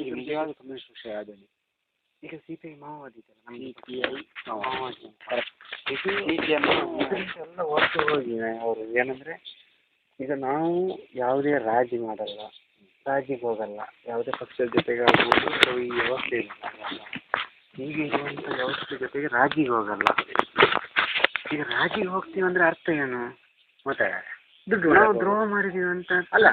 ಈಗ ನಿಜವಾದ ಕಮ್ಯುನಿಸ್ಟ್ ಪಕ್ಷ ಯಾವುದಲ್ಲಿ? ಈಗ CPI ಮಾವೋವಾದಿ ಇದೆಯಲ್ಲ ನಮಗೆ, CPI ಮಾವೋವಾದಿ ಎಲ್ಲ ಹೊರಟು ಹೋಗಿ ಅವರು ಏನಂದರೆ, ಈಗ ನಾವು ಯಾವುದೇ ರಾಜಿ ಮಾಡಲ್ಲ, ರಾಜಿಗೆ ಹೋಗಲ್ಲ, ಯಾವುದೇ ಪಕ್ಷದ ಜೊತೆಗೆ ಆಗ್ಬೋದು ಅಥವಾ ಈ ವ್ಯವಸ್ಥೆ ಇಲ್ಲ, ಈಗ ಇರುವಂಥ ವ್ಯವಸ್ಥೆ ಜೊತೆಗೆ ರಾಜಿಗೆ ಹೋಗಲ್ಲ. ಈಗ ರಾಜಿಗೆ ಹೋಗ್ತೀವಿ ಅಂದರೆ ಅರ್ಥ ಏನು? ಮತ್ತೆ ದುಡ್ಡು ನಾವು ದ್ರೋಹ ಮಾಡಿದೀವಿ ಅಂತ ಅಲ್ಲ,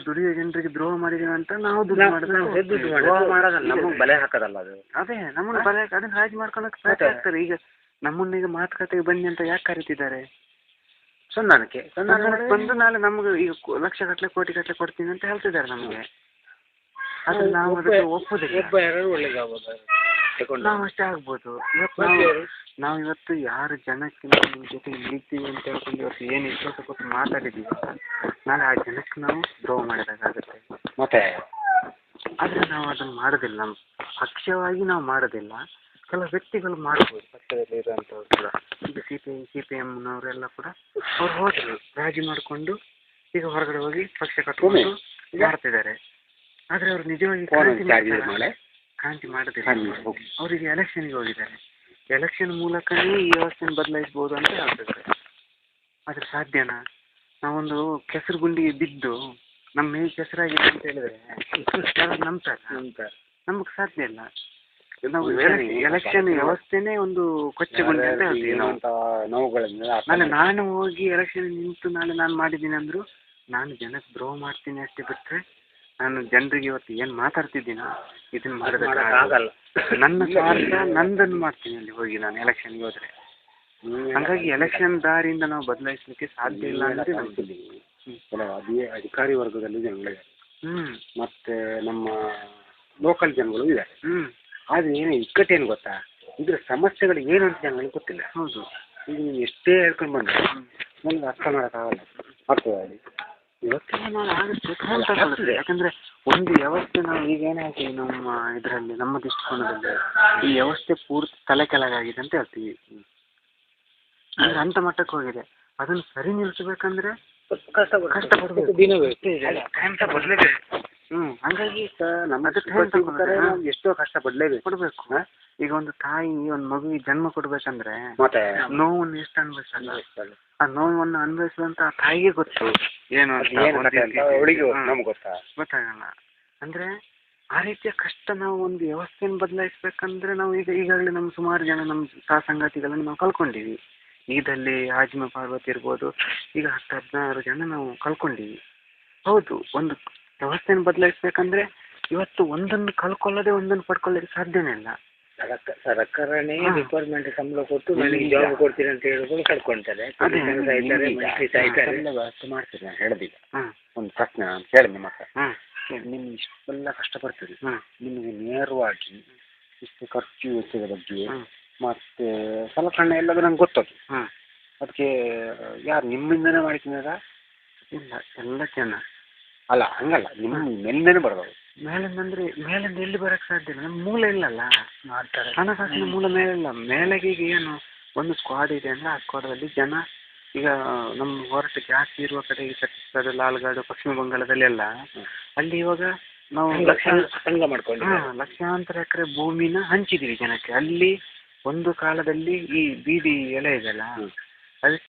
ದುಡಿಯೋ ಜನರಿಗೆ ದ್ರೋಹ ಮಾಡಿದೀವಿ ಅಂತ ನಾವು ದುಡ್ಡು ಮಾಡೋದಲ್ಲ, ನಮಗೆ ಬಲೆ ಹಾಕೋದಲ್ಲ ಅದು. ಅದೇ ನಮ್ಮನ್ನು ಬಲೆ ಅದನ್ನ ರಾಜಿ ಮಾಡ್ಕೊಳಕ್ಕೆ ಪ್ರಯತ್ನ ಆಗ್ತಾರೆ. ಈಗ ನಮ್ಮನ್ನೀಗ ಮಾತುಕತೆಗೆ ಬನ್ನಿ ಅಂತ ಯಾಕೆ ಕರೀತಿದ್ದಾರೆ? ಸಂಧಾನಕ್ಕೆ ಬಂದು ನಾಳೆ ನಮ್ಗೆ ಈಗ ಲಕ್ಷ ಗಟ್ಟಲೆ ಕೋಟಿ ಗಟ್ಟಲೆ ಕೊಡ್ತೀನಿ ಅಂತ ಹೇಳ್ತಿದ್ದಾರೆ ನಮಗೆ. ಅದು ನಾವು ಅದಕ್ಕೆ ಒಪ್ಪುದಿಲ್ಲ. ನಾವು ಅಷ್ಟೇ ಆಗ್ಬೋದು. ನಾವು ಇವತ್ತು ಯಾರು ಜನಕ್ಕೆ ನಿಮ್ಮ ಜೊತೆ ನಿಲ್ತೀವಿ ಅಂತ ಹೇಳ್ಕೊಂಡು ಇವತ್ತು ಏನು ವಿಶ್ವಾಸ ಕೊಟ್ಟು ಮಾತಾಡಿದ್ದೀವಿ, ನಾಳೆ ಆ ಜನಕ್ಕೆ ನಾವು ದ್ರೋಹ ಮಾಡಿದಾಗುತ್ತೆ. ಮತ್ತೆ ಆದರೆ ನಾವು ಅದನ್ನು ಮಾಡೋದಿಲ್ಲ. ನಮ್ಮ ಪಕ್ಷವಾಗಿ ನಾವು ಮಾಡೋದಿಲ್ಲ, ಕೆಲವು ವ್ಯಕ್ತಿಗಳು ಮಾಡ್ಬೋದು ಪಕ್ಷದಲ್ಲಿ ಇರೋಂಥವ್ರು ಕೂಡ. ಈಗ CPMನವರೆಲ್ಲ ಕೂಡ ಅವ್ರು ಹೋದ್ರು ರಾಜಿ ಮಾಡಿಕೊಂಡು ಈಗ ಹೊರಗಡೆ ಹೋಗಿ ಪಕ್ಷ ಕಟ್ಕೊಂಡು ಮಾಡ್ತಿದ್ದಾರೆ. ಆದರೆ ಅವ್ರು ನಿಜವಾಗಿ ಕ್ರಾಂತಿ ಮಾಡೋದಿಲ್ಲ. ಅವರಿಗೆ ಎಲೆಕ್ಷನ್ಗೆ ಹೋಗಿದ್ದಾರೆ. ಎಲೆಕ್ಷನ್ ಮೂಲಕನೇ ಈ ವ್ಯವಸ್ಥೆಯನ್ನು ಬದಲಾಯಿಸ್ಬೋದು ಅಂತ ಹೇಳ್ತಿದ್ದಾರೆ. ಆದರೆ ಸಾಧ್ಯನಾ? ನಾವೊಂದು ಕೆಸರು ಗುಂಡಿಗೆ ಬಿದ್ದು ನಮ್ಮ ಮೇಲೆ ಕೆಸರಾಗಿದೆ ಅಂತ ಹೇಳಿದ್ರೆ ನಂಬ್ತಾರೆ. ನಮಗೆ ಸಾಧ್ಯ ಇಲ್ಲ. ನಾವು ಎಲೆಕ್ಷನ್ ವ್ಯವಸ್ಥೆನೇ ಒಂದು ಕೊಚ್ಚಗುಂಡಿ ಅಂತ ಹೇಳ್ತೀವಿ ನಾವು. ನಾನು ಹೋಗಿ ಎಲೆಕ್ಷನ್ ನಿಂತು ನಾನು ಮಾಡಿದ್ದೀನಿ ಅಂದರೂ ನಾನು ಜನಕ್ಕೆ ದ್ರೋಹ ಮಾಡ್ತೀನಿ ಅಷ್ಟೇ ಬಿಟ್ಟರೆ ನಾನು ಜನರಿಗೆ ಇವತ್ತು ಏನು ಮಾತಾಡ್ತಿದ್ದೀನೋ ಇದನ್ನು ಮಾಡೋದಕ್ಕಾಗಲ್ಲ. ನನ್ನ ಸ್ವಾರ್ಥ ನಂದನ್ನು ಮಾಡ್ತೀನಿ ಅಲ್ಲಿ ಹೋಗಿ ನಾನು ಎಲೆಕ್ಷನ್ಗೆ ಹೋದರೆ. ಹಾಗಾಗಿ ಎಲೆಕ್ಷನ್ ದಾರಿಯಿಂದ ನಾವು ಬದಲಾಯಿಸಲಿಕ್ಕೆ ಸಾಧ್ಯ ಇಲ್ಲ ಅನ್ನೋದೇ ನಂಬಿದ್ದೀನಿ. ಕೆಲವು ಅಧಿಕಾರಿ ವರ್ಗದಲ್ಲಿ ಜನಗಳಿದ್ದಾರೆ, ಮತ್ತು ನಮ್ಮ ಲೋಕಲ್ ಜನಗಳು ಇದ್ದಾರೆ. ಆದರೆ ಏನು ಇಕ್ಕಟ್ಟೇನು ಗೊತ್ತಾ, ಇದ್ರ ಸಮಸ್ಯೆಗಳು ಏನು ಅಂತ ಜನಗಳಿಗೆ ಗೊತ್ತಿಲ್ಲ. ಹೌದು, ಈಗ ನೀವು ಎಷ್ಟೇ ಹೇಳ್ಕೊಂಡು ಬಂದರೆ ನನಗೆ ಅರ್ಥ ಮಾಡೋಕ್ಕಾಗಲ್ಲ. ಅರ್ಥವಾಗಿ ಇವತ್ತೆಲ್ಲ ನಾನು ಆಗುತ್ತೆ. ಯಾಕಂದರೆ ಒಂದು ವ್ಯವಸ್ಥೆ ನಾವು ಈಗ ಏನಾಗ್ತೀವಿ ನಮ್ಮ ಇದರಲ್ಲಿ ನಮ್ಮ ದೃಷ್ಟಿಕೋನದಲ್ಲಿ ಈ ವ್ಯವಸ್ಥೆ ಪೂರ್ತಿ ತಲೆ ಕೆಳಗಾಗಿದೆ ಅಂತ ಹೇಳ್ತೀವಿ. ಅಂದರೆ ಅಂಥ ಮಟ್ಟಕ್ಕೆ ಹೋಗಿದೆ. ಅದನ್ನು ಸರಿ ನಿಲ್ಲಿಸ್ಬೇಕಂದ್ರೆ ಕಷ್ಟಪಡಬೇಕು, ಬದಲೇಬೇಕು. ಹಂಗಾಗಿ ಎಷ್ಟೋ ಕಷ್ಟ ಪಡಬೇಕು. ಈಗ ಒಂದು ತಾಯಿ ಒಂದು ಮಗುವಿಗೆ ಜನ್ಮ ಕೊಡ್ಬೇಕಂದ್ರೆ ನೋವನ್ನು ಎಷ್ಟು ಅನುಭವಿಸಲ್ಲ. ಆ ನೋವನ್ನು ಅನುಭವಿಸುವಂತ ಆ ತಾಯಿಗೆ ಗೊತ್ತು ಏನು ಗೊತ್ತಾಗಲ್ಲ. ಅಂದ್ರೆ ಆ ರೀತಿಯ ಕಷ್ಟ ನಾವು ಒಂದು ವ್ಯವಸ್ಥೆಯನ್ನು ಬದಲಾಯಿಸ್ಬೇಕಂದ್ರೆ ನಾವು ಈಗಾಗಲೇ ನಮ್ಮ ಸುಮಾರು ಜನ ನಮ್ಮ ಸಂಗಾತಿಗಳನ್ನು ನಾವು ಕಳ್ಕೊಂಡಿವಿ. ಈದಲ್ಲಿ ಆಜಿಮ ಪಾರ್ವತಿ ಇರ್ಬೋದು, ಈಗ 10-16 ಜನ ನಾವು ಕಳ್ಕೊಂಡಿವಿ. ಹೌದು, ಒಂದು ವ್ಯವಸ್ಥೆಯನ್ನು ಬದಲಾಯಿಸ್ಬೇಕಂದ್ರೆ ಇವತ್ತು ಒಂದನ್ನು ಕಳ್ಕೊಳ್ಳದೆ ಒಂದನ್ನು ಪಡ್ಕೊಳ್ಳೋಕೆ ಸಾಧ್ಯನೇ ಇಲ್ಲ. ಸರ್ಕಾರನೇ ಡಿಪಾರ್ಟ್ಮೆಂಟ್ ಸಂಬಳ ಕೊಟ್ಟು ನನಗೆ ಜಾಬ್ ಕೊಡ್ತೀನಿ ಅಂತ ಹೇಳಿದ್ರು ಕಳ್ಕೊಂತಾರೆ. ಮಾಡ್ತೀರಿ ಹೇಳೋದಿಲ್ಲ. ಒಂದು ಪ್ರಶ್ನೆ ನಾನು ಕೇಳಿ ನಿಮ್ಮ ಹತ್ರ, ನಿಮ್ಗೆ ಇಷ್ಟೆಲ್ಲ ಕಷ್ಟಪಡ್ತೀರಿ, ನಿಮಗೆ ನೇರವಾಗಿ ಇಷ್ಟು ಖರ್ಚು ವೆಚ್ಚದ ಬಗ್ಗೆ ಮತ್ತೆ ಸಲಕರಣೆ ಎಲ್ಲದೂ ನಂಗೆ ಗೊತ್ತದು. ಅದಕ್ಕೆ ಯಾರು ನಿಮ್ಮಿಂದನೇ ಮಾಡ್ತಿದ್ದಾರ? ಇಲ್ಲ, ಎಲ್ಲ ಜನ ಅಲ್ಲ, ಹಂಗಲ್ಲ, ನಿಮ್ಮ ಮೇಲಿಂದನೇ ಬರ್ಬೋದು. ಮೇಲಿಂದಂದ್ರೆ ಮೇಲಿಂದ ಎಲ್ಲಿ ಬರೋಕ್ಕೆ ಸಾಧ್ಯ ಇಲ್ಲ, ನಮ್ಮ ಮೂಲ ಇಲ್ಲಲ್ಲ. ಮಾಡ್ತಾರೆ ಹಣಕಾಸಿನ ಮೂಲ ಮೇಲಿಲ್ಲ. ಮೇಲೆಗೆ ಈಗ ಏನು ಒಂದು ಸ್ಕ್ವಾಡ್ ಇದೆ ಅಂದರೆ ಆ ಸ್ಕ್ವಾಡಲ್ಲಿ ಜನ ಈಗ ನಮ್ಮ ಹೋರಾಟ ಜಾಸ್ತಿ ಇರುವ ಕಡೆ ಈ ಛತ್ತೀಸ್ಗಢ, ಲಾಲ್ಗಾಡು, ಪಶ್ಚಿಮ ಬಂಗಾಳದಲ್ಲಿ ಎಲ್ಲ ಅಲ್ಲಿ ಇವಾಗ ನಾವು ಲಕ್ಷಾಂತರ ಎಕರೆ ಭೂಮಿನ ಹಂಚಿದ್ದೀವಿ ಜನಕ್ಕೆ. ಅಲ್ಲಿ ಒಂದು ಕಾಲದಲ್ಲಿ ಈ ಬೀದಿ ಎಲೆ ಇದೆಯಲ್ಲ, ಅದಕ್ಕೆ